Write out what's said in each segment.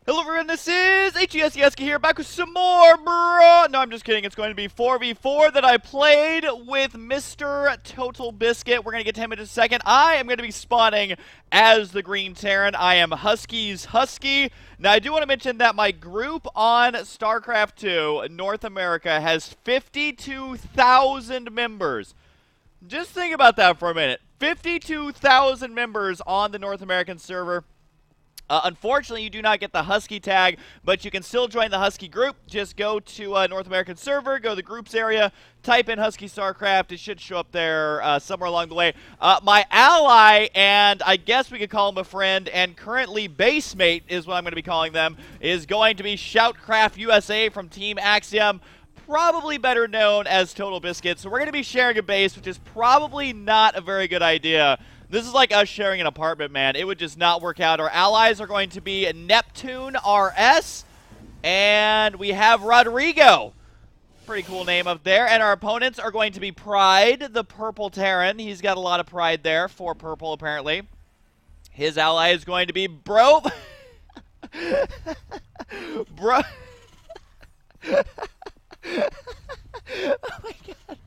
Hello everyone, this is Husky here, back with some more, bro. No, I'm just kidding. It's going to be 4v4 that I played with Mr. TotalBiscuit. We're going to get to him in a second. I am going to be spawning as the Green Terran. I am Husky's Husky. Now, I do want to mention that my group on StarCraft 2, North America, has 52,000 members. Just think about that for a minute. 52,000 members on the North American server. Unfortunately, you do not get the Husky tag, but you can still join the Husky group. Just go to North American server, go to the groups area, type in Husky StarCraft. It should show up there somewhere along the way. My ally, and I guess we could call him a friend, and currently base mate is what I'm going to be calling them, is going to be Shoutcraft USA from Team Axiom, probably better known as TotalBiscuit. So we're going to be sharing a base, which is probably not a very good idea. This is like us sharing an apartment, man. It would just not work out. Our allies are going to be Neptune RS, and we have Rodrigo. Pretty cool name up there. And our opponents are going to be Pride, the purple Terran. He's got a lot of pride there, 4 purple apparently. His ally is going to be Bro. Bro. Oh my god.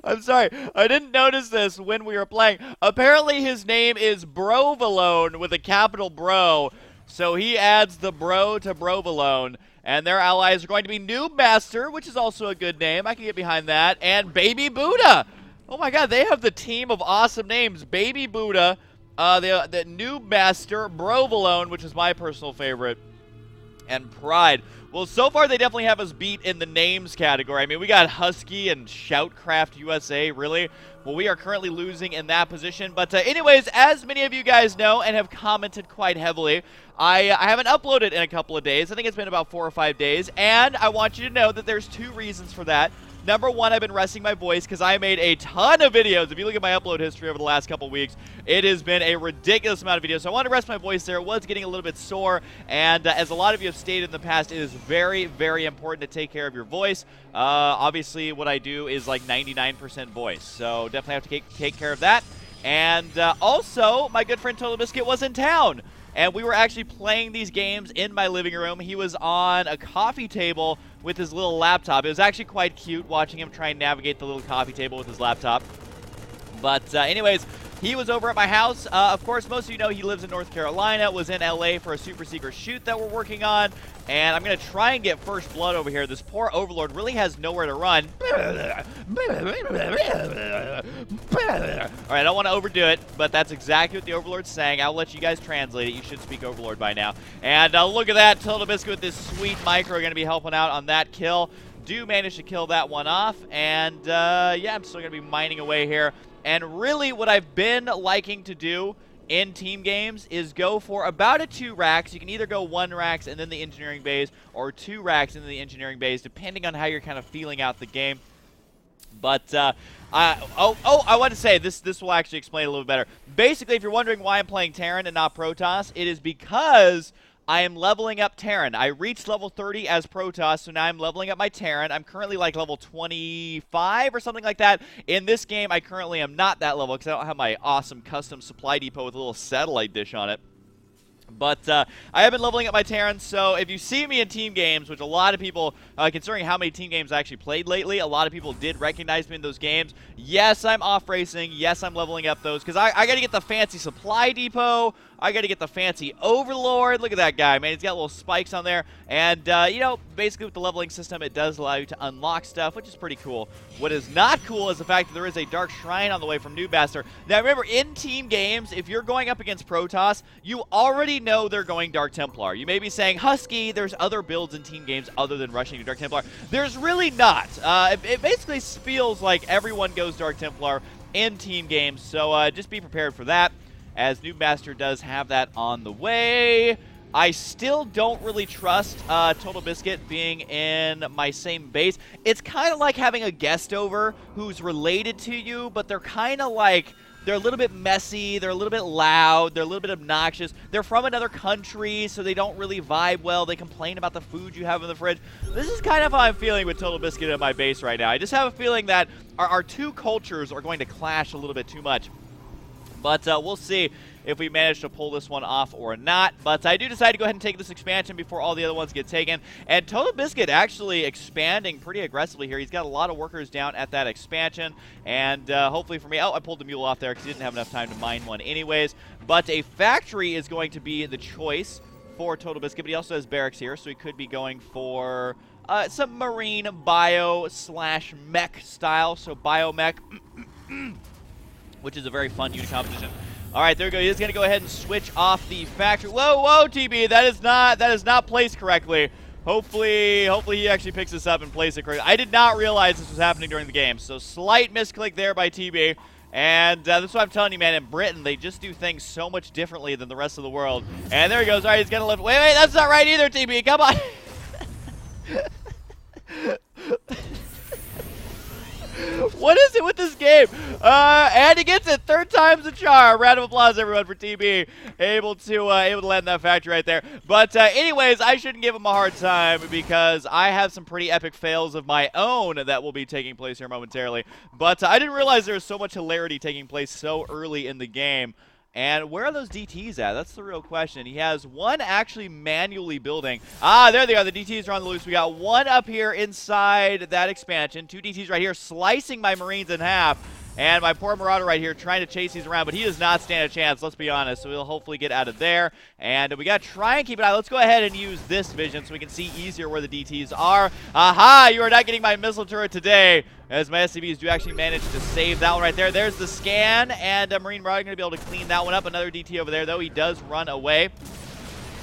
I'm sorry, I didn't notice this when we were playing. Apparently his name is Brovalone with a capital Bro, so he adds the Bro to Brovalone. And their allies are going to be Noob Master, which is also a good name. I can get behind that. And Baby Buddha. Oh my god, they have the team of awesome names. Baby Buddha, the Noob Master, Brovalone, which is my personal favorite, and Pride. Well, so far they definitely have us beat in the names category. I mean, we got Husky and Shoutcraft USA, really. Well, we are currently losing in that position. But anyways, as many of you guys know and have commented quite heavily, I haven't uploaded in a couple of days. I think it's been about 4 or 5 days. And I want you to know that there's 2 reasons for that. Number one, I've been resting my voice because I made a ton of videos. If you look at my upload history over the last couple weeks, it has been a ridiculous amount of videos. So I wanted to rest my voice there. It was getting a little bit sore. And as a lot of you have stated in the past, it is very, very important to take care of your voice. Obviously, what I do is like 99% voice. So definitely have to take care of that. And also, my good friend TotalBiscuit was in town. And we were actually playing these games in my living room. He was on a coffee table with his little laptop. It was actually quite cute watching him try and navigate the little coffee table with his laptop. But anyways, he was over at my house. Of course, most of you know he lives in North Carolina, was in LA for a super secret shoot that we're working on. And I'm going to try and get first blood over here. This poor Overlord really has nowhere to run. Alright, I don't want to overdo it, but that's exactly what the Overlord's saying. I'll let you guys translate it. You should speak Overlord by now. And look at that. TotalBiscuit with this sweet micro going to be helping out on that kill. Do manage to kill that one off. And yeah, I'm still going to be mining away here. And really what I've been liking to do in team games is go for about a 2 racks. You can either go 1 racks and then the engineering base, or 2 racks and then the engineering base, depending on how you're kind of feeling out the game. But I want to say this will actually explain a little better. Basically, if you're wondering why I'm playing Terran and not Protoss, it is because I am leveling up Terran. I reached level 30 as Protoss, so now I'm leveling up my Terran. I'm currently like level 25 or something like that. In this game, I currently am not that level because I don't have my awesome custom supply depot with a little satellite dish on it. But I have been leveling up my Terran, so if you see me in team games, which a lot of people, considering how many team games I actually played lately, a lot of people did recognize me in those games. Yes, I'm off racing. Yes, I'm leveling up those, because I got to get the fancy supply depot. I got to get the fancy Overlord. Look at that guy, man. He's got little spikes on there. And, you know, basically with the leveling system, it does allow you to unlock stuff, which is pretty cool. What is not cool is the fact that there is a Dark Shrine on the way from Noob Master. Now, remember, in team games, if you're going up against Protoss, you already know they're going Dark Templar. You may be saying, Husky, there's other builds in team games other than rushing to Dark Templar. There's really not. It basically feels like everyone goes Dark Templar in team games, so just be prepared for that, as Noob Master does have that on the way. I still don't really trust TotalBiscuit being in my same base. It's kind of like having a guest over who's related to you, but they're kind of like, they're a little bit messy, they're a little bit loud, they're a little bit obnoxious. They're from another country, so they don't really vibe well. They complain about the food you have in the fridge. This is kind of how I'm feeling with TotalBiscuit at my base right now. I just have a feeling that our 2 cultures are going to clash a little bit too much. But we'll see. if we manage to pull this one off or not. But I do decide to go ahead and take this expansion before all the other ones get taken. And TotalBiscuit actually expanding pretty aggressively here. He's got a lot of workers down at that expansion. And hopefully for me, oh, I pulled the mule off there because he didn't have enough time to mine one anyways. But a factory is going to be the choice for TotalBiscuit, but he also has barracks here, so he could be going for some marine bio slash mech style, so biomech, which is a very fun unit composition. All right, there we go. He's going to go ahead and switch off the factory. Whoa, whoa, TB, that is not placed correctly. Hopefully he actually picks this up and plays it correctly. I did not realize this was happening during the game, so slight misclick there by TB. And that's what I'm telling you, man. In Britain, they just do things so much differently than the rest of the world. And there he goes. All right, he's going to lift. Wait, that's not right either, TB. Come on. What is it with this game? And he gets it. Third time's the charm. Round of applause, everyone, for TB. Able to land that factory right there. But anyways, I shouldn't give him a hard time because I have some pretty epic fails of my own that will be taking place here momentarily. But I didn't realize there was so much hilarity taking place so early in the game. And where are those DTs at? That's the real question. He has one actually manually building. Ah, there they are. The DTs are on the loose. We got one up here inside that expansion. Two DTs right here slicing my Marines in half. And my poor Marauder right here trying to chase these around, but he does not stand a chance, let's be honest. So we'll hopefully get out of there. And we got to try and keep it out. Let's go ahead and use this vision so we can see easier where the DTs are. Aha! You are not getting my missile turret today, as my SCVs do actually manage to save that one right there. There's the scan, and Marine Marauder going to be able to clean that one up. Another DT over there, though. He does run away.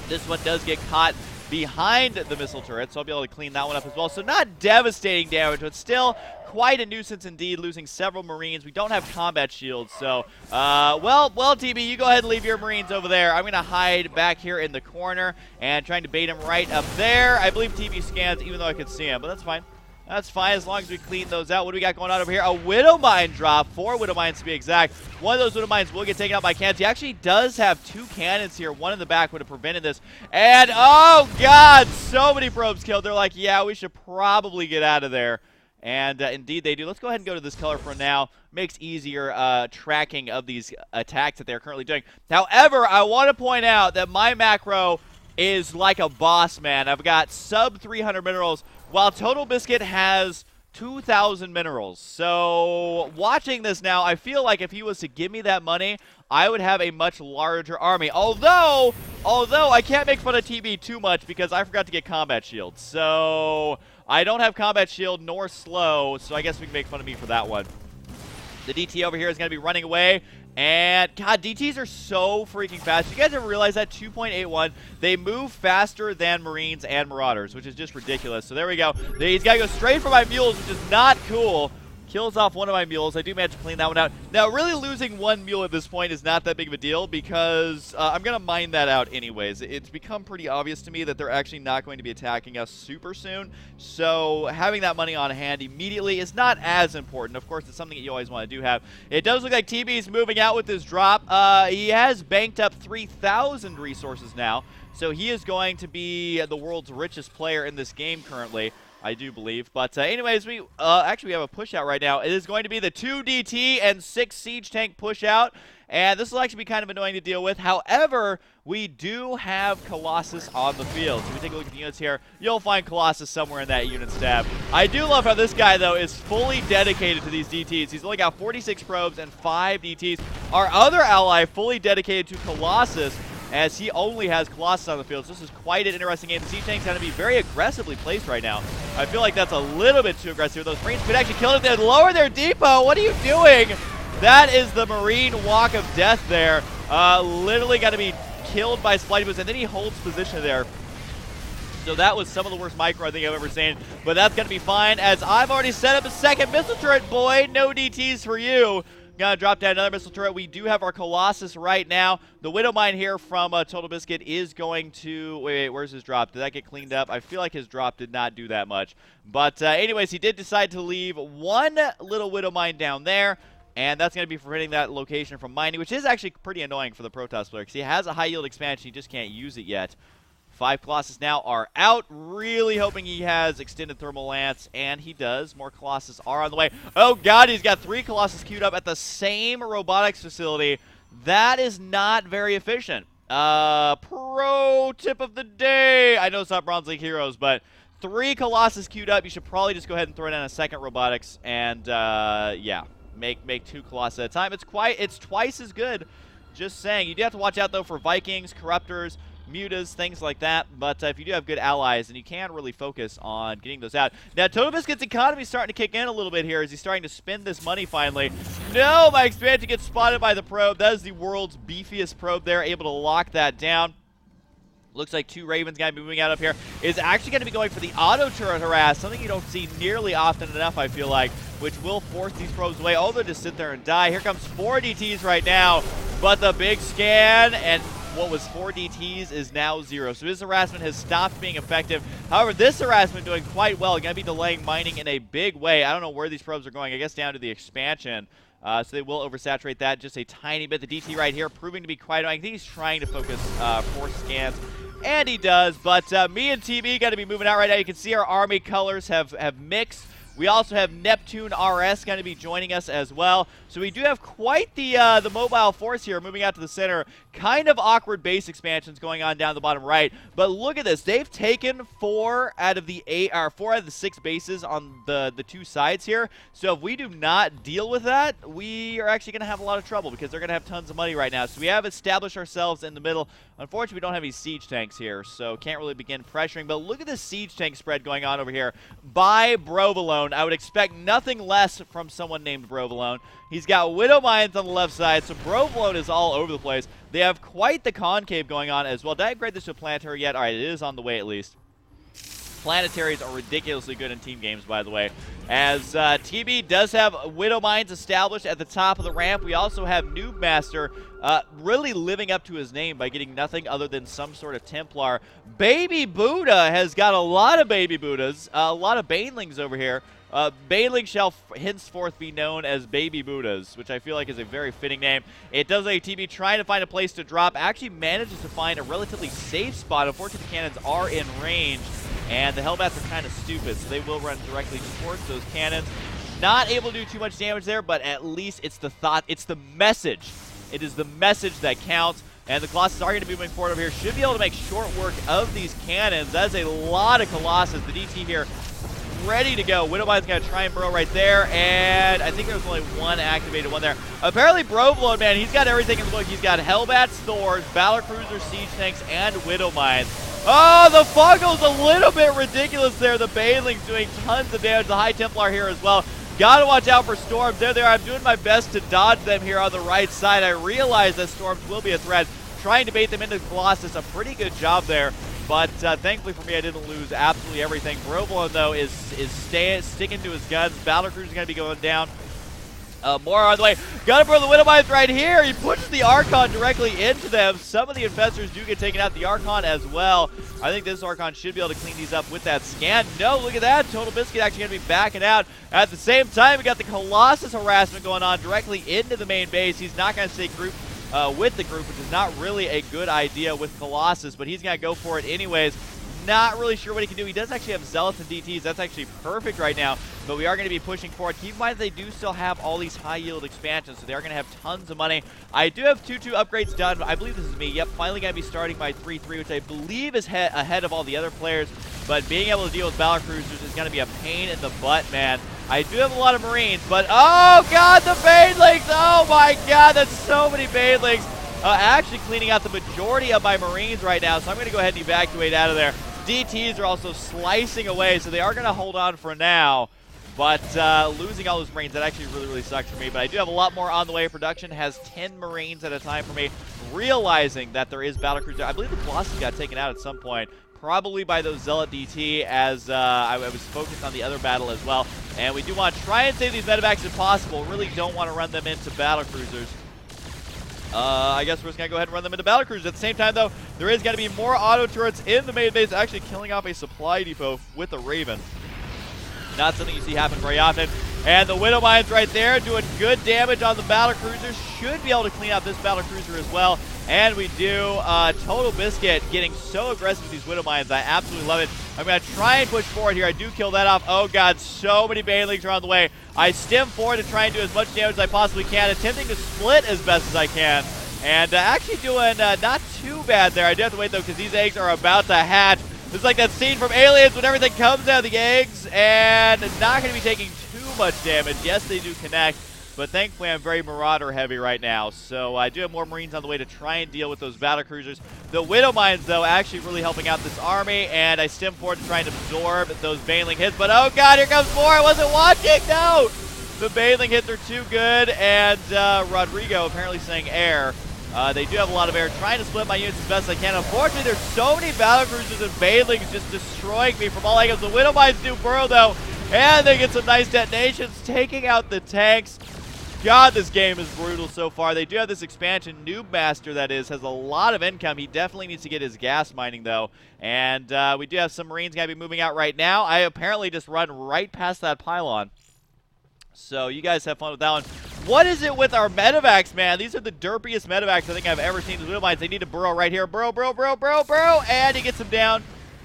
This one does get caught behind the missile turret, so I'll be able to clean that one up as well. So not devastating damage, but still quite a nuisance indeed, losing several Marines. We don't have combat shields, so, well, TB, you go ahead and leave your Marines over there. I'm going to hide back here in the corner and trying to bait him right up there. I believe TB scans, even though I could see him, but that's fine. That's fine as long as we clean those out. What do we got going on over here? A Widow Mine drop. 4 Widow Mines to be exact. One of those Widow Mines will get taken out by cannons. He actually does have 2 cannons here. One in the back would have prevented this. And, oh, God, so many probes killed. They're like, yeah, we should probably get out of there. And indeed they do. Let's go ahead and go to this color for now. Makes easier tracking of these attacks that they're currently doing. However, I want to point out that my macro is like a boss, man. I've got sub 300 minerals, while TotalBiscuit has 2,000 minerals. So watching this now, I feel like if he was to give me that money, I would have a much larger army. Although I can't make fun of TB too much because I forgot to get combat shield. So I don't have combat shield nor slow, so I guess we can make fun of me for that one. The DT over here is going to be running away. And, God, DTs are so freaking fast. You guys ever realize that? 2.81. They move faster than Marines and Marauders, which is just ridiculous. So there we go. He's got to go straight for my mules, which is not cool. Kills off one of my mules. I do manage to clean that one out. Now, really losing one mule at this point is not that big of a deal because I'm going to mine that out anyways. It's become pretty obvious to me that they're actually not going to be attacking us super soon. So having that money on hand immediately is not as important. Of course, it's something that you always want to do have. It does look like TB is moving out with this drop. He has banked up 3,000 resources now. So he is going to be the world's richest player in this game currently, I do believe. But anyways, we actually have a push out right now. It is going to be the 2 DT and 6 siege tank push out. And this will actually be kind of annoying to deal with. However, we do have Colossus on the field. So if we take a look at the units here, you'll find Colossus somewhere in that unit's tab. I do love how this guy, though, is fully dedicated to these DTs. He's only got 46 probes and 5 DTs. Our other ally fully dedicated to Colossus, as he only has Colossus on the field. So this is quite an interesting game. The siege tank's going to be very aggressively placed right now. I feel like that's a little bit too aggressive. Those Marines could actually kill it. They lower their depot. What are you doing? That is the Marine walk of death there. Literally got to be killed by Splitey Boots, and then he holds position there. So that was some of the worst micro I think I've ever seen. But that's going to be fine, as I've already set up a second missile turret, boy. No DTs for you. Gonna drop down another missile turret. We do have our Colossus right now. The Widow Mine here from TotalBiscuit is going to... Wait, where's his drop? Did that get cleaned up? I feel like his drop did not do that much. But anyways, he did decide to leave one little Widow Mine down there. And that's going to be preventing that location from mining, which is actually pretty annoying for the Protoss player because he has a high yield expansion. He just can't use it yet. 5 Colossus now are out. Really hoping he has extended thermal lance, and he does. More Colossus are on the way. Oh, God, he's got 3 Colossus queued up at the same robotics facility That is not very efficient. Pro tip of the day. I know it's not Bronze League Heroes, but 3 Colossus queued up. You should probably just go ahead and throw down a second Robotics and, yeah, make 2 Colossus at a time. It's twice as good. Just saying. You do have to watch out, though, for Vikings, Corruptors, Mutas, things like that. But if you do have good allies, then you can really focus on getting those out. Now, TotalBiscuit's economy is starting to kick in a little bit here as he's starting to spend this money finally. No, my expansion gets spotted by the probe. That is the world's beefiest probe there, able to lock that down. Looks like 2 Ravens going to be moving out up here. Is actually going to be going for the auto turret harass, something you don't see nearly often enough, I feel like, which will force these probes away. Oh, they'll just sit there and die. Here comes 4 DTs right now, but the big scan, and what was 4 DTs is now 0. So his harassment has stopped being effective. However, this harassment doing quite well. Going to be delaying mining in a big way. I don't know where these probes are going. I guess down to the expansion. So they will oversaturate that just a tiny bit. The DT right here proving to be quite annoying. I think he's trying to focus force scans, and he does. But me and TB got to be moving out right now. You can see our army colors have mixed. We also have Neptune RS going to be joining us as well. So we do have quite the mobile force here moving out to the center. Kind of awkward base expansions going on down the bottom right. But look at this. They've taken 4 out of the 6 bases on the 2 sides here. So if we do not deal with that, we are actually going to have a lot of trouble because they're going to have tons of money right now. So we have established ourselves in the middle. Unfortunately, we don't have any siege tanks here, so can't really begin pressuring. But look at this siege tank spread going on over here by Provolone. I would expect nothing less from someone named Provolone. He's got Widow Mines on the left side, so Provolone is all over the place. They have quite the concave going on as well. Did I upgrade this to a planetary yet? All right, it is on the way at least. Planetaries are ridiculously good in team games, by the way. As TB does have Widow Mines established at the top of the ramp. We also have Noob Master really living up to his name by getting nothing other than some sort of Templar. Baby Buddha has got a lot of Baby Buddhas, a lot of Banelings over here. Baneling shall henceforth be known as Baby Buddhas, which I feel like is a very fitting name. It does like TB trying to find a place to drop. Actually manages to find a relatively safe spot. Unfortunately, the cannons are in range. And the Hellbats are kind of stupid, so they will run directly towards those cannons. Not able to do too much damage there, but at least it's the thought, it's the message. It is the message that counts. And the Colossus are going to be moving forward over here. Should be able to make short work of these cannons. That is a lot of Colossus. The DT here ready to go. Widowmine's going to try and burrow right there, and I think there was only 1 activated one there. Apparently, Provolone, man, he's got everything in the book. He's got Hellbats, Thors, Battle Cruisers, Siege Tanks, and Widowmines. Oh, the Fungal's a little bit ridiculous there. The Baneling's doing tons of damage. The High Templar here as well. Gotta watch out for Storms. There they are. I'm doing my best to dodge them here on the right side. I realize that Storms will be a threat. Trying to bait them into Colossus. A pretty good job there. But thankfully for me, I didn't lose absolutely everything. Provolone, though, is sticking to his guns. Battle Cruiser is going to be going down. More on the way. Gotta burn the Widowmines right here. He pushes the Archon directly into them. Some of the Infestors do get taken out. The Archon as well. I think this Archon should be able to clean these up with that scan. No, look at that. TotalBiscuit actually going to be backing out. At the same time, we got the Colossus harassment going on directly into the main base. He's not going to stay grouped with the group, which is not really a good idea with Colossus, but he's going to go for it anyways. Not really sure what he can do. He does actually have Zealots and DTs. That's actually perfect right now, but we are going to be pushing forward. Keep in mind they do still have all these high-yield expansions, so they are going to have tons of money. I do have 2-2 upgrades done. I believe this is me. Yep, finally going to be starting my 3-3, which I believe is ahead of all the other players, but being able to deal with Battle Cruisers is going to be a pain in the butt, man. I do have a lot of Marines, but oh god, the Banelings! Oh my god, that's so many Banelings. Actually cleaning out the majority of my Marines right now, so I'm going to go ahead and evacuate out of there. DTs are also slicing away, so they are going to hold on for now. But losing all those Marines, that actually really sucks for me. But I do have a lot more on the way. Production has 10 Marines at a time for me. Realizing that there is Battlecruiser. I believe the Colossus got taken out at some point. Probably by those Zealot DT, as I was focused on the other battle as well. And we do want to try and save these medevacs if possible. Really don't want to run them into Battlecruisers. I guess we're just going to go ahead and run them into Battlecruisers. At the same time, though, there is going to be more auto turrets in the main base, actually killing off a supply depot with a Raven. Not something you see happen very often. And the Widowmines right there doing good damage on the Battlecruisers. Should be able to clean out this Battlecruiser as well. And we do. TotalBiscuit getting so aggressive with these Widowmines. I absolutely love it. I'm going to try and push forward here. I do kill that off. Oh, God, so many Banelings are on the way. I stem forward to try and do as much damage as I possibly can, attempting to split as best as I can. And actually doing not too bad there. I do have to wait, though, because these eggs are about to hatch. It's like that scene from Aliens when everything comes out of the eggs, and not going to be taking too much damage. Yes, they do connect, but thankfully I'm very Marauder heavy right now. So I do have more Marines on the way to try and deal with those battle cruisers. The Widow Mines, though, actually really helping out this army, and I stim forward to try and absorb those Baneling hits. But oh god, here comes more! I wasn't watching! No! The Baneling hits are too good, and Rodrigo apparently saying air. They do have a lot of air, trying to split my units as best I can. Unfortunately, there's so many battlecruisers and Banelings just destroying me from all angles. The Widow Mines do burrow, though, and they get some nice detonations, taking out the tanks. God, this game is brutal so far. They do have this expansion. Noob Master, that is, has a lot of income. He definitely needs to get his gas mining, though. And we do have some Marines going to be moving out right now. I apparently just run right past that pylon. So you guys have fun with that one. What is it with our medevacs, man? These are the derpiest medevacs I think I've ever seen. The Widow Mines, they need to burrow right here. Burrow, burrow, burrow, burrow, burrow. And he gets him down.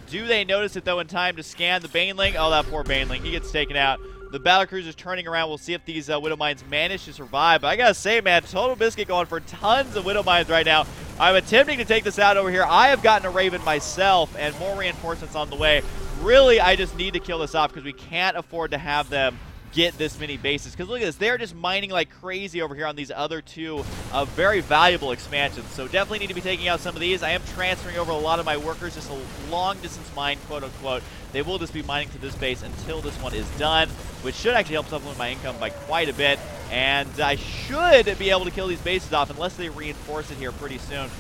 Do they notice it, though, in time to scan the Baneling? Oh, that poor Baneling. He gets taken out. The battlecruiser's turning around. We'll see if these Widow Mines manage to survive. But I gotta say, man, TotalBiscuit going for tons of Widow Mines right now. I'm attempting to take this out over here. I have gotten a Raven myself, and more reinforcements on the way. Really, I just need to kill this off because we can't afford to have them get this many bases. Because look at this, they're just mining like crazy over here on these other two very valuable expansions. So definitely need to be taking out some of these. I am transferring over a lot of my workers, just a long distance mine, quote unquote. They will just be mining to this base until this one is done, which should actually help supplement my income by quite a bit. And I should be able to kill these bases off unless they reinforce it here pretty soon,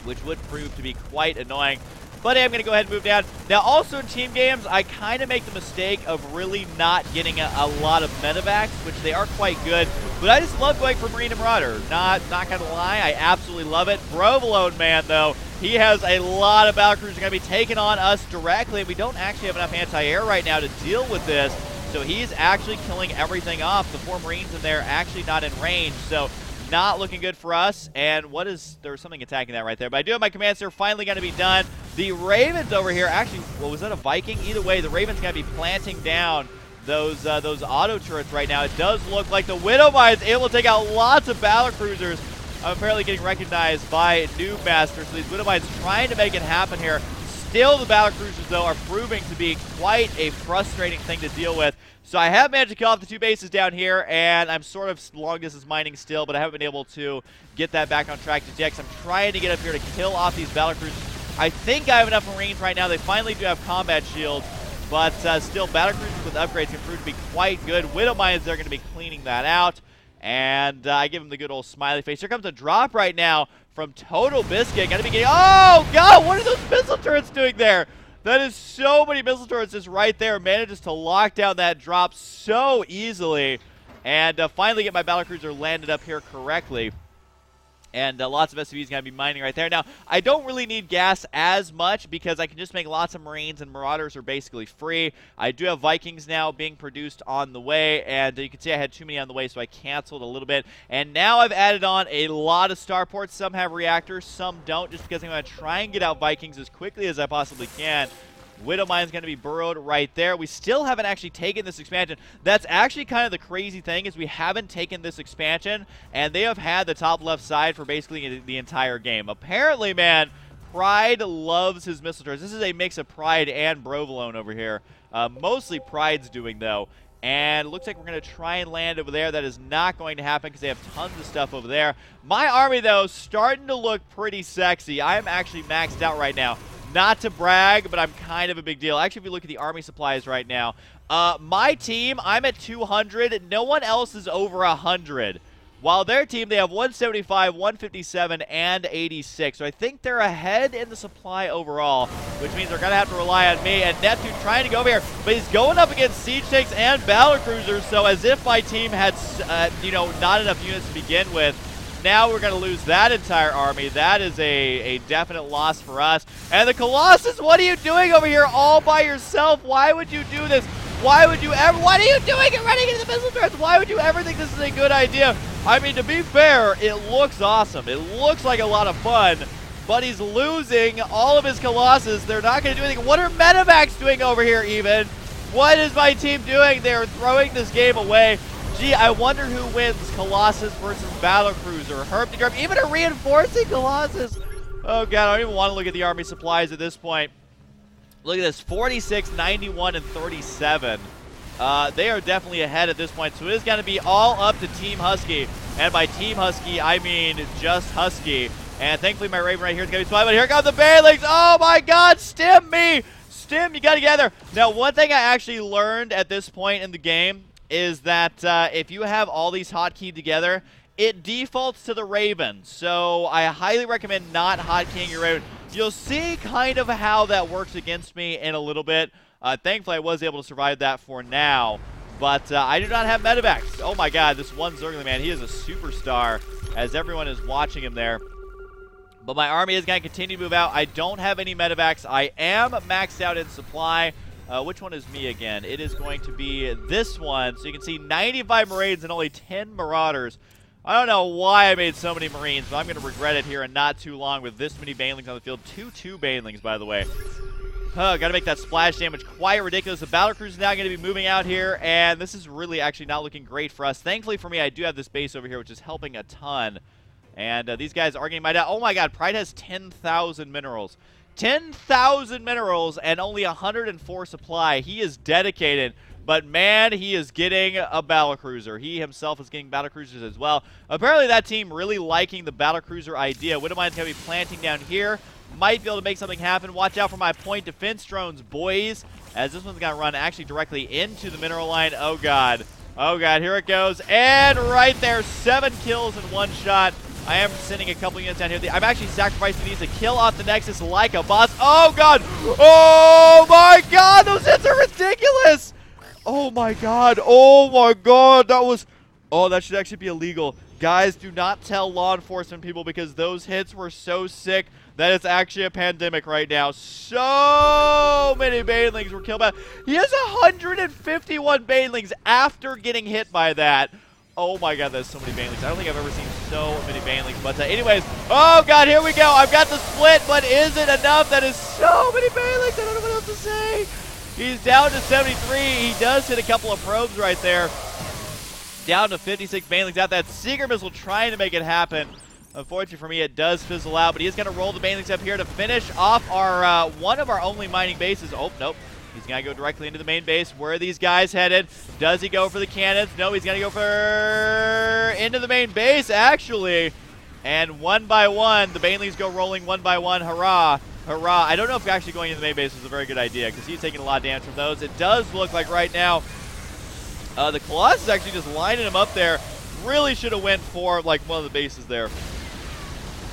which would prove to be quite annoying. But I'm going to go ahead and move down. Now, also in team games, I kind of make the mistake of really not getting a lot of medevacs, which they are quite good. But I just love going for Marine and Marauder. Not going to lie, I absolutely love it. Provolone, man, though, he has a lot of battlecruisers going to be taking on us directly. We don't actually have enough anti-air right now to deal with this. So he's actually killing everything off. The 4 Marines in there actually not in range. So not looking good for us. And what is, there was something attacking that right there. But I do have my command center finally going to be done. The Ravens over here, actually, well, was that a Viking? Either way, the Ravens going to be planting down those auto turrets right now. It does look like the Widow Mine is able to take out lots of battlecruisers. I'm apparently getting recognized by Noob Master. So these Widow Mines trying to make it happen here. Still, the battlecruisers, though, are proving to be quite a frustrating thing to deal with. So I have managed to kill off the 2 bases down here, and I'm sort of long distance mining still, but I haven't been able to get that back on track just yet. I'm trying to get up here to kill off these battlecruisers. I think I have enough Marines right now. They finally do have combat shields, but still, battlecruisers with upgrades can prove to be quite good. Widow Mines, they're going to be cleaning that out, and I give them the good old smiley face. Here comes a drop right now from TotalBiscuit. Going to be getting, oh god, what are those missile turrets doing there? That is so many missile turrets just right there. Manages to lock down that drop so easily, and finally get my battlecruiser landed up here correctly. And lots of SUVs going to be mining right there. Now, I don't really need gas as much because I can just make lots of Marines, and Marauders are basically free. I do have Vikings now being produced on the way, and you can see I had too many on the way, so I canceled a little bit. And now I've added on a lot of starports. Some have reactors, some don't, just because I'm going to try and get out Vikings as quickly as I possibly can. Widow Mine's going to be burrowed right there. We still haven't actually taken this expansion. That's actually kind of the crazy thing, is we haven't taken this expansion, and they have had the top left side for basically the entire game. Apparently, man, Pride loves his missile turrets. This is a mix of Pride and Provolone over here. Mostly Pride's doing, though. And it looks like we're going to try and land over there. That is not going to happen because they have tons of stuff over there. My army, though, starting to look pretty sexy. I am actually maxed out right now. Not to brag, but I'm kind of a big deal. Actually, if you look at the army supplies right now, my team, I'm at 200. No one else is over 100. While their team, they have 175, 157, and 86. So I think they're ahead in the supply overall, which means they're going to have to rely on me. And Neptune trying to go over here, but he's going up against siege tanks and battlecruisers. So as if my team had, not enough units to begin with. Now we're going to lose that entire army. That is a definite loss for us. And the Colossus, what are you doing over here all by yourself? Why would you do this? Why would you ever? What are you doing running into the missile turrets? Why would you ever think this is a good idea? I mean, to be fair, it looks awesome. It looks like a lot of fun. But he's losing all of his Colossus. They're not going to do anything. What are medevacs doing over here even? What is my team doing? They're throwing this game away. Gee, I wonder who wins, Colossus versus Battlecruiser. Herb to Grub, even a reinforcing Colossus. Oh god, I don't even want to look at the army supplies at this point. Look at this, 46, 91, and 37. They are definitely ahead at this point, so it is going to be all up to Team Husky. And by Team Husky, I mean just Husky. And thankfully my Raven right here is going to be spotted, but here come the Banelings. Oh my god, stim me! Stim, you got to get there. Now, one thing I actually learned at this point in the game is that if you have all these hotkeys together, it defaults to the Raven. So I highly recommend not hotkeying your Raven. You'll see kind of how that works against me in a little bit. Thankfully, I was able to survive that for now. But I do not have medevacs. Oh my god, this one Zergling man, he is a superstar as everyone is watching him there. But my army is going to continue to move out. I don't have any medevacs. I am maxed out in supply. Which one is me again? It is going to be this one. So you can see 95 Marines and only 10 Marauders. I don't know why I made so many Marines, but I'm going to regret it here in not too long with this many Banelings on the field. 2 Banelings, by the way. Got to make that splash damage quite ridiculous. The Battlecruiser is now going to be moving out here, and this is really actually not looking great for us. Thankfully for me, I do have this base over here, which is helping a ton. And these guys are getting mined out. Oh my god, Pride has 10,000 minerals. 10,000 minerals and only 104 supply. He is dedicated. But man, he is getting a Battlecruiser. He himself is getting Battlecruisers as well. Apparently that team really liking the Battlecruiser idea. Widowmine's going to be planting down here. Might be able to make something happen. Watch out for my point defense drones, boys. As this one's going to run actually directly into the mineral line. Oh god. Oh god, here it goes. And right there, 7 kills in 1 shot. I am sending a couple units down here. I'm actually sacrificing these to kill off the Nexus like a boss. Oh god. Oh my god, those hits are ridiculous. Oh my god, that was, oh, that should actually be illegal. Guys, do not tell law enforcement people because those hits were so sick that it's actually a pandemic right now. So many Banelings were killed by, he has 151 Banelings after getting hit by that. Oh my god, there's so many Banelings. I don't think I've ever seen so many Banelings. But anyways, oh god, here we go. I've got the split, but is it enough? That is so many Banelings. I don't know what else to say. He's down to 73. He does hit a couple of probes right there. Down to 56 Banelings out. That Seeker missile trying to make it happen. Unfortunately for me, it does fizzle out, but he is going to roll the Banelings up here to finish off our one of our only mining bases. Oh, nope. He's going to go directly into the main base. Where are these guys headed? Does he go for the cannons? No, he's going to go for into the main base, actually. And one by one, the Banelings go rolling one by one. Hurrah. Hurrah. I don't know if actually going into the main base is a very good idea because he's taking a lot of damage from those. It does look like right now the Colossus actually just lining him up there. Really should have went for like one of the bases there.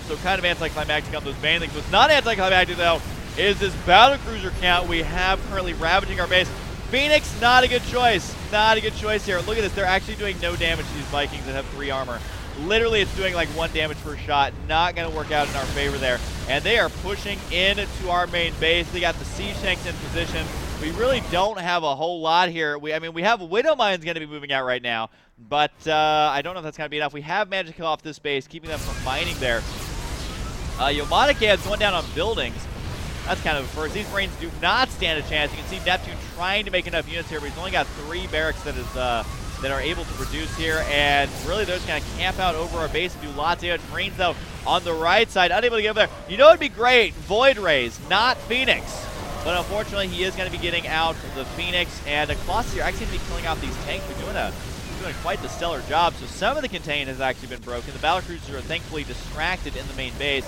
So kind of anticlimactic on those Banelings. What's not anticlimactic though is this Battlecruiser count we have currently ravaging our base. Phoenix, not a good choice. Not a good choice here. Look at this. They're actually doing no damage to these Vikings that have 3 armor. Literally, it's doing like 1 damage per shot. Not going to work out in our favor there. And they are pushing into our main base. They got the siege tanks in position. We really don't have a whole lot here. I mean, we have Widowmine's going to be moving out right now. But I don't know if that's going to be enough. We have managed to kill off this base, keeping them from mining there. Yomadacan's going down on buildings. That's kind of a first. These Marines do not stand a chance. You can see Neptune trying to make enough units here, but he's only got 3 barracks that are able to produce here, and really they're just going to camp out over our base and do lots of damage. Marines, though, on the right side, unable to get over there. You know what would be great? Void Rays, not Phoenix. But unfortunately, he is going to be getting out the Phoenix, and the Colossus here actually going to be killing off these tanks. We're doing quite the stellar job. So some of the contain has actually been broken. The Battlecruisers are thankfully distracted in the main base,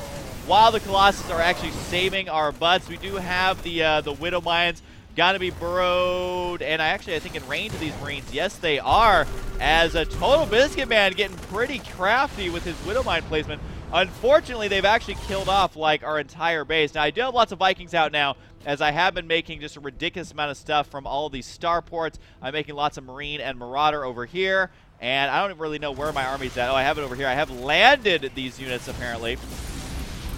while the Colossus are actually saving our butts. We do have the Widowmines got to be burrowed, and I think in range of these Marines, yes they are, as a TotalBiscuit man getting pretty crafty with his Widowmine placement. Unfortunately, they've actually killed off like our entire base. Now I do have lots of Vikings out now, as I have been making just a ridiculous amount of stuff from all of these starports. I'm making lots of Marine and Marauder over here, and I don't really know where my army's at. Oh, I have it over here. I have landed these units apparently.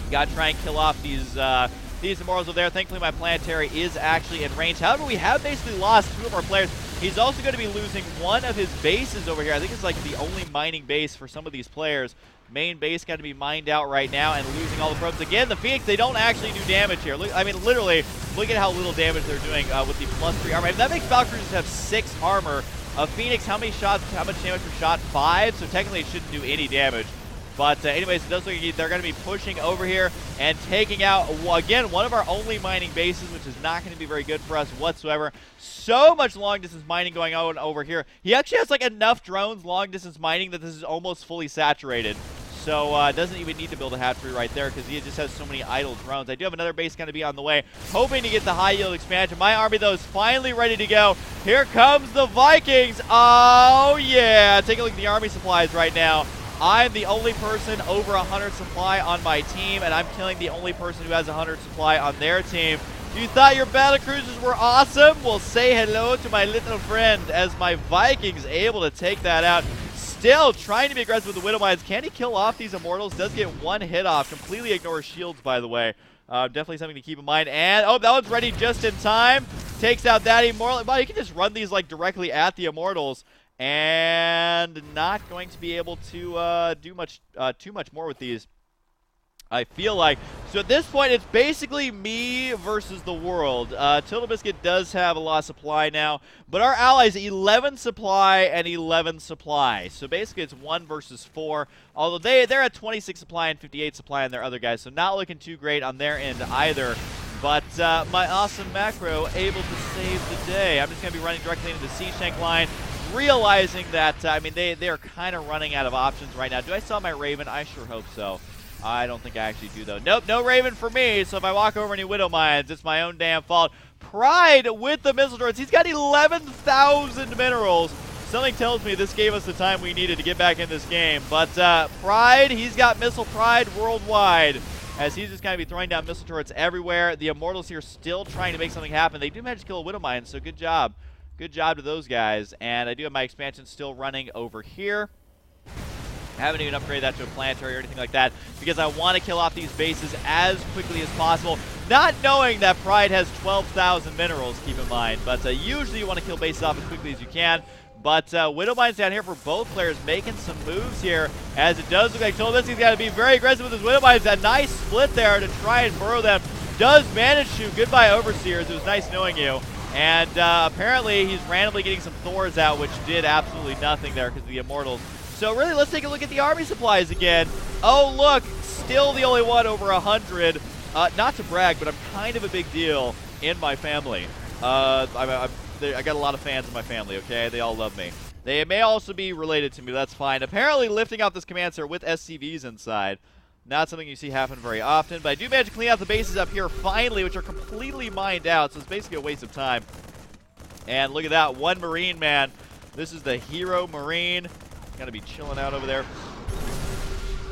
Got to try and kill off these Immortals over there. Thankfully, my Planetary is actually in range. However, we have basically lost 2 of our players. He's also going to be losing one of his bases over here. I think it's like the only mining base for some of these players. Main base got to be mined out right now and losing all the probes. Again, the Phoenix, they don't actually do damage here. Look, I mean, literally, look at how little damage they're doing with the +3 armor. I mean, that makes Valkyries have 6 armor A Phoenix, how much damage per shot? 5, so technically it shouldn't do any damage. But anyways, it does look like they're going to be pushing over here and taking out, again, one of our only mining bases, which is not going to be very good for us whatsoever. So much long-distance mining going on over here. He actually has, like, enough drones long-distance mining that this is almost fully saturated. So doesn't even need to build a hatchery right there because he just has so many idle drones. I do have another base going to be on the way, hoping to get the high-yield expansion. My army, though, is finally ready to go. Here comes the Vikings. Oh, yeah. Take a look at the army supplies right now. I'm the only person over 100 supply on my team, and I'm killing the only person who has 100 supply on their team. You thought your battle cruisers were awesome? Well, say hello to my little friend as my Vikings able to take that out. Still trying to be aggressive with the Widow Mines. Can he kill off these Immortals? Does get one hit off. Completely ignores shields, by the way. Definitely something to keep in mind. And, oh, that one's ready just in time. Takes out that Immortal. Well, you can just run these, like, directly at the Immortals. And not going to be able to do too much more with these, I feel like. So at this point, it's basically me versus the world. TotalBiscuit does have a lot of supply now, but our allies, 11 supply and 11 supply. So basically, it's 1 versus 4. Although they're at 26 supply and 58 supply on their other guys, so not looking too great on their end either. But my awesome macro able to save the day. I'm just going to be running directly into the siege tank line, realizing that, I mean, they are kind of running out of options right now. Do I sell my Raven? I sure hope so. I don't think I actually do, though. Nope, no Raven for me, so if I walk over any Widow Mines, it's my own damn fault. Pride with the missile turrets. He's got 11,000 minerals. Something tells me this gave us the time we needed to get back in this game. But Pride, he's got Missile Pride worldwide, as he's just going to be throwing down missile turrets everywhere. The Immortals here still trying to make something happen. They do manage to kill a Widow Mine, so good job. Good job to those guys. And I do have my expansion still running over here. I haven't even upgraded that to a planetary or anything like that because I want to kill off these bases as quickly as possible, not knowing that Pride has 12,000 minerals, keep in mind. But usually you want to kill bases off as quickly as you can. But Widow Mines down here for both players making some moves here, as it does look like TotalBiscuit's got to be very aggressive with his Widow Mines. A nice split there to try and burrow them. Does manage to. Goodbye, Overseers. It was nice knowing you. And apparently he's randomly getting some Thors out, which did absolutely nothing there because of the Immortals. So really, let's take a look at the army supplies again. Oh, look, still the only one over 100. Not to brag, but I'm kind of a big deal in my family. I got a lot of fans in my family, okay? They all love me. They may also be related to me, that's fine. Apparently lifting out this command center with SCVs inside. Not something you see happen very often, but I do manage to clean out the bases up here finally, which are completely mined out, so it's basically a waste of time. And look at that, 1 Marine, man. This is the hero Marine. Gonna be chilling out over there.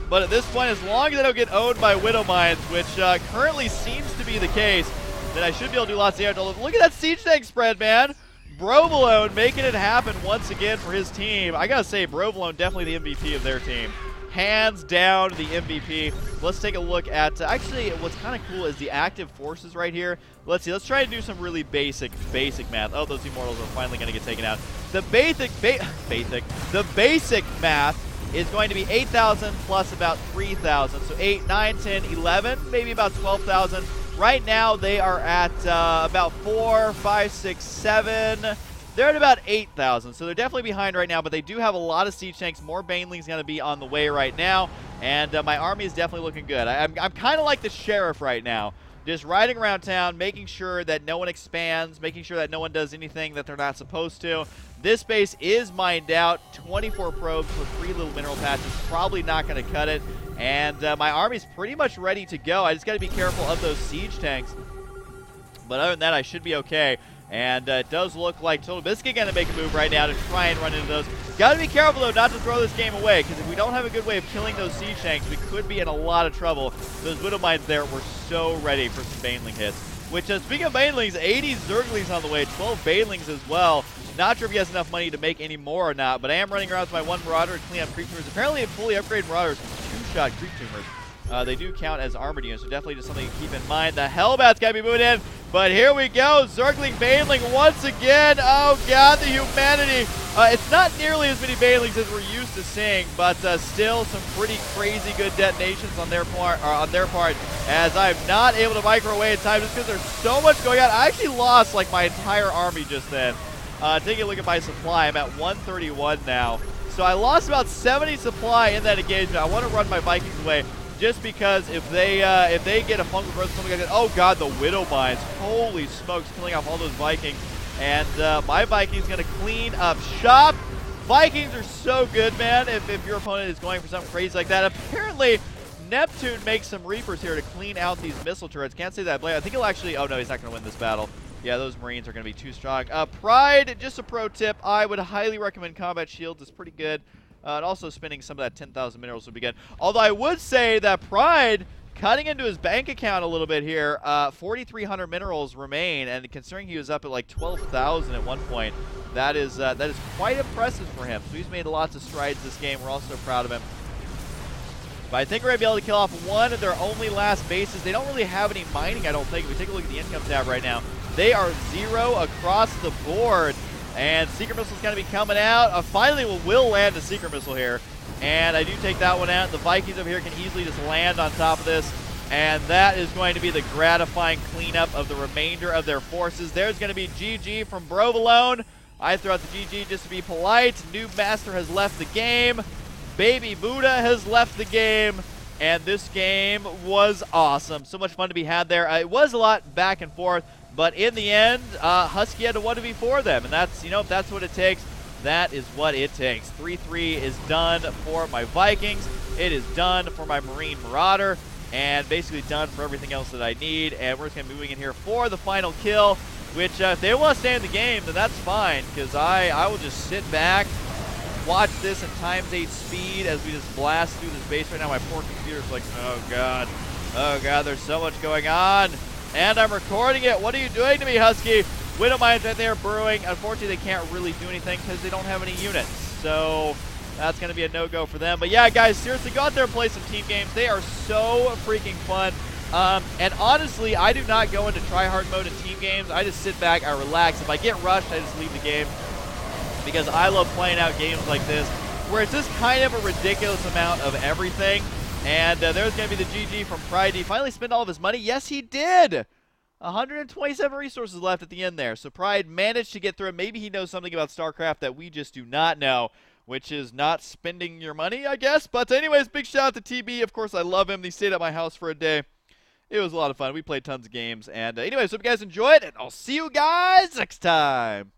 But at this point, as long as I don't get owned by Widow Mines, which currently seems to be the case, then I should be able to do lots of damage. Look at that siege tank spread, man. Brovolone making it happen once again for his team. I gotta say, Brovolone definitely the MVP of their team. Hands down the MVP. Let's take a look at, actually, what's kind of cool is the active forces right here. Let's see, let's try to do some really basic math. Oh, those Immortals are finally going to get taken out. The basic math is going to be 8,000 plus about 3,000. So 8, 9, 10, 11, maybe about 12,000. Right now, they are at about 4, 5, 6, 7. They're at about 8,000, so they're definitely behind right now, but they do have a lot of siege tanks. More Banelings going to be on the way right now, and my army is definitely looking good. I'm kind of like the sheriff right now, just riding around town, making sure that no one expands, making sure that no one does anything that they're not supposed to. This base is mined out, 24 probes for 3 little mineral patches, probably not going to cut it, and my army's pretty much ready to go. I just got to be careful of those siege tanks, but other than that, I should be okay. And it does look like TotalBiscuit going to make a move right now to try and run into those. Got to be careful, though, not to throw this game away, because if we don't have a good way of killing those siege tanks, we could be in a lot of trouble. Those Widow Mines there were so ready for some Baneling hits. Which, speaking of Banelings, 80 Zerglings on the way, 12 Banelings as well. Not sure if he has enough money to make any more or not, but I am running around with my 1 Marauder to clean up creep tumors. Apparently, fully upgraded Marauders, 2-shot creep tumors. They do count as armored units, so definitely just something to keep in mind. The Hellbat's got to be moving in, but here we go. Zergling Baneling once again. Oh, God, the humanity. It's not nearly as many Banelings as we're used to seeing, but still some pretty crazy good detonations on their part, as I'm not able to micro away in time just because there's so much going on. I actually lost, like, my entire army just then. Taking a look at my supply, I'm at 131 now. So I lost about 70 supply in that engagement. I want to run my Vikings away just because if they get a fungal growth or something like that, oh god, the Widow Mines, holy smokes, killing off all those Vikings. And my Vikings going to clean up shop. Vikings are so good, man, if your opponent is going for something crazy like that. Apparently, Neptune makes some Reapers here to clean out these missile turrets. Can't say that I blame. I think he'll actually, oh no, he's not going to win this battle. Yeah, those Marines are going to be too strong. Pride, just a pro tip, I would highly recommend Combat Shields. It's pretty good. And also spending some of that 10,000 minerals would be good. Although I would say that Pride, cutting into his bank account a little bit here, 4,300 minerals remain, and considering he was up at like 12,000 at one point, that is quite impressive for him. So he's made lots of strides this game. We're also proud of him. But I think we're going to be able to kill off one of their only last bases. They don't really have any mining, I don't think. If we take a look at the income tab right now, they are 0 across the board. And Secret Missile's going to be coming out. Finally, we'll land a Secret Missile here. And I do take that one out. The Vikings over here can easily just land on top of this. And that is going to be the gratifying cleanup of the remainder of their forces. There's going to be GG from Brovolone. I throw out the GG just to be polite. Noob Master has left the game. Baby Buddha has left the game. And this game was awesome. So much fun to be had there. It was a lot back and forth. But in the end, Husky had to 1v4 them. And that's, if that's what it takes, that is what it takes. 3-3 is done for my Vikings. It is done for my Marine Marauder. And basically done for everything else that I need. And we're just going to be moving in here for the final kill. Which, if they want to stay in the game, then that's fine. Because I will just sit back, watch this at ×8 speed as we just blast through this base right now. My poor computer's like, oh god. Oh god, there's so much going on. And I'm recording it. What are you doing to me, Husky? Widow Mines right there brewing. Unfortunately, they can't really do anything because they don't have any units. So that's going to be a no-go for them. But yeah, guys, seriously, go out there and play some team games. They are so freaking fun. And honestly, I do not go into try-hard mode in team games. I just sit back, I relax. If I get rushed, I just leave the game. Because I love playing out games like this, where it's just kind of a ridiculous amount of everything. And there's going to be the GG from Pride. Did he finally spend all of his money? Yes, he did! 127 resources left at the end there. So Pride managed to get through it. Maybe he knows something about StarCraft that we just do not know, which is not spending your money, I guess. But anyways, big shout out to TB. Of course, I love him. He stayed at my house for a day. It was a lot of fun. We played tons of games. And anyways, hope you guys enjoyed, and I'll see you guys next time.